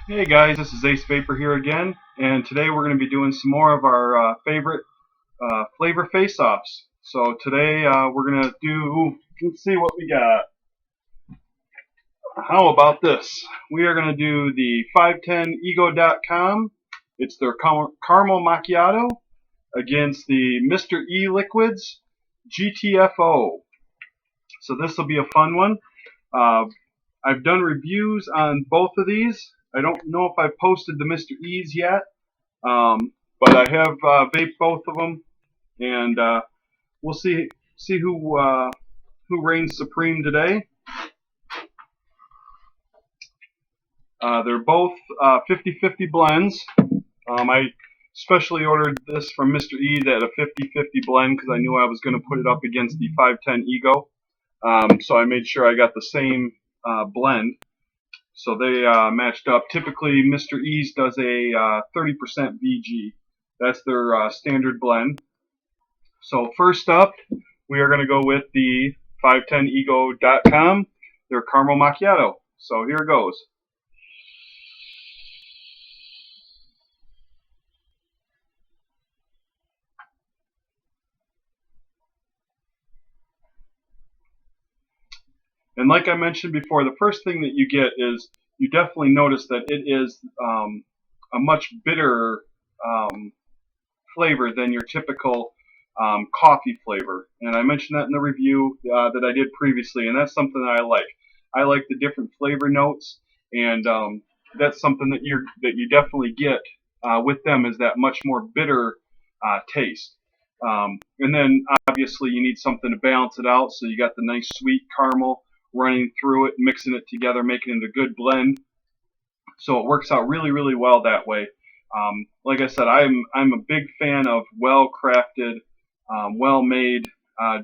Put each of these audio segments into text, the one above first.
Hey guys, this is Ace Vapor here again, and today we're going to be doing some more of our favorite flavor face-offs. So today we're going to do, let's see what we got. How about this? We are going to do the 510ego.com. It's their caramel macchiato against the Mr. E Liquids GTFO. So this will be a fun one. Uh, I've done reviews on both of these. I don't know if I've posted the Mr. E's yet. But I have vaped both of them, and we'll see who reigns supreme today. They're both 50-50 blends. I specially ordered this from Mr. E at a 50-50 blend because I knew I was going to put it up against the 510 Ego. So I made sure I got the same blend. So they matched up. Typically, Mr. E's does a 30% VG. That's their standard blend. So first up, we are going to go with the 510ego.com, their caramel macchiato. So here goes. And like I mentioned before, the first thing that you get is you definitely notice that it is a much bitter flavor than your typical coffee flavor. And I mentioned that in the review that I did previously, and that's something that I like. I like the different flavor notes, and that's something that you definitely get with them is that much more bitter taste. And then obviously you need something to balance it out, so you got the nice sweet caramel running through it, mixing it together, making it a good blend. So it works out really, really well that way. Like I said, I'm a big fan of well-crafted, well-made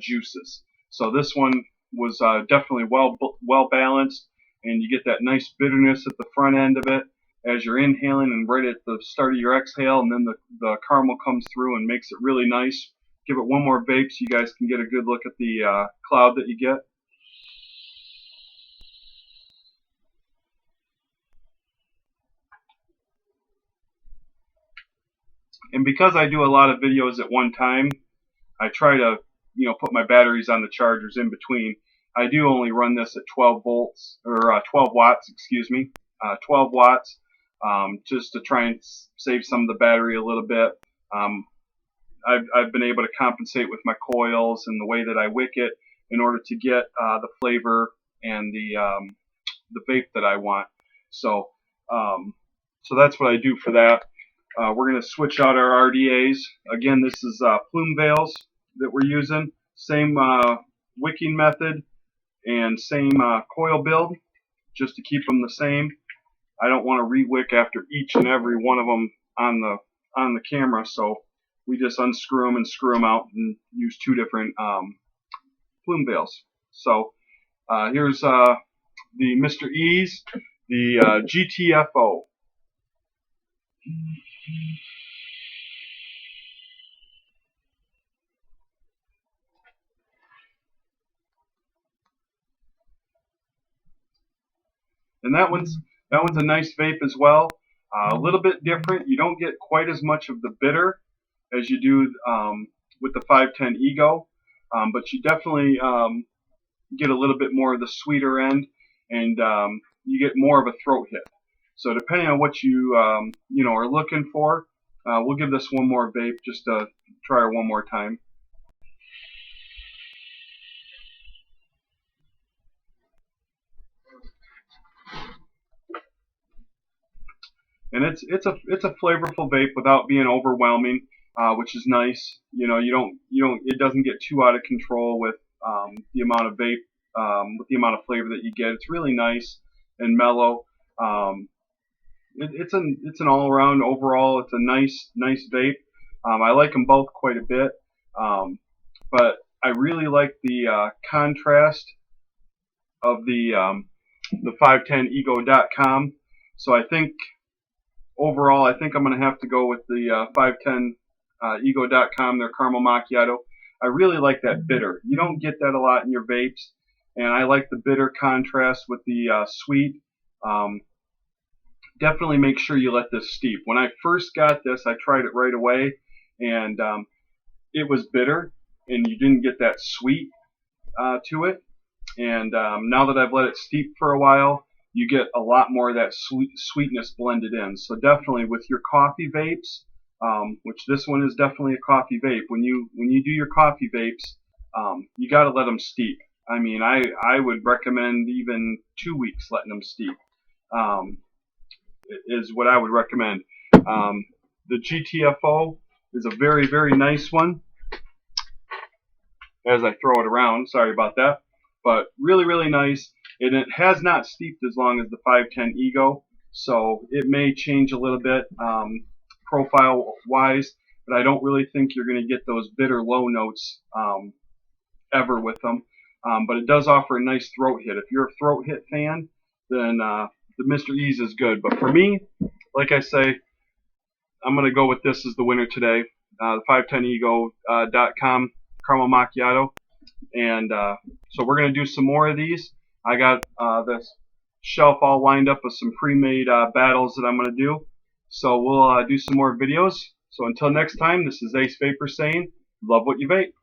juices. So this one was definitely well balanced, and you get that nice bitterness at the front end of it as you're inhaling, and right at the start of your exhale, and then the caramel comes through and makes it really nice. Give it one more vape so you guys can get a good look at the cloud that you get. And because I do a lot of videos at one time, I try to, put my batteries on the chargers in between. I do only run this at 12 volts or 12 watts, excuse me, 12 watts, just to try and save some of the battery a little bit. Um, I've been able to compensate with my coils and the way that I wick it in order to get the flavor and the vape that I want. So, um, so that's what I do for that. We're going to switch out our RDAs. Again, this is plume veils that we're using. Same wicking method and same coil build, just to keep them the same. I don't want to re-wick after each and every one of them on the camera, so we just unscrew them and screw them out and use two different plume veils. So here's the Mr. E's, the GTFO. And that one's a nice vape as well. A little bit different. You don't get quite as much of the bitter as you do with the 510 Ego, but you definitely get a little bit more of the sweeter end, and you get more of a throat hit. So depending on what you are looking for, we'll give this one more vape just to try her one more time. And it's a flavorful vape without being overwhelming, which is nice. You don't it doesn't get too out of control with the amount of vape, with the amount of flavor that you get. It's really nice and mellow. It's an all around overall. It's a nice vape. I like them both quite a bit, but I really like the contrast of the 510ego.com. So I think overall, I think I'm going to have to go with the 510 ego.com, their caramel macchiato. I really like that bitter. You don't get that a lot in your vapes, and I like the bitter contrast with the sweet. Um, definitely make sure you let this steep. When I first got this, I tried it right away, and it was bitter, and you didn't get that sweet to it. And now that I've let it steep for a while, you get a lot more of that sweetness blended in. So definitely with your coffee vapes, which this one is definitely a coffee vape. When you do your coffee vapes, you got to let them steep. I mean, I would recommend even 2 weeks letting them steep. Is what I would recommend. The GTFO is a very, very nice one. As I throw it around, sorry about that, but really, really nice. And it has not steeped as long as the 510 Ego, so it may change a little bit profile-wise, but I don't really think you're going to get those bitter low notes ever with them. But it does offer a nice throat hit. If you're a throat hit fan, then the Mr. Ease is good. But for me, like I say, I'm going to go with this as the winner today. The 510ego.com Caramel Macchiato. And so we're going to do some more of these. I got this shelf all lined up with some pre-made battles that I'm going to do. So we'll do some more videos. So until next time, this is Ace Vapor saying, love what you vape.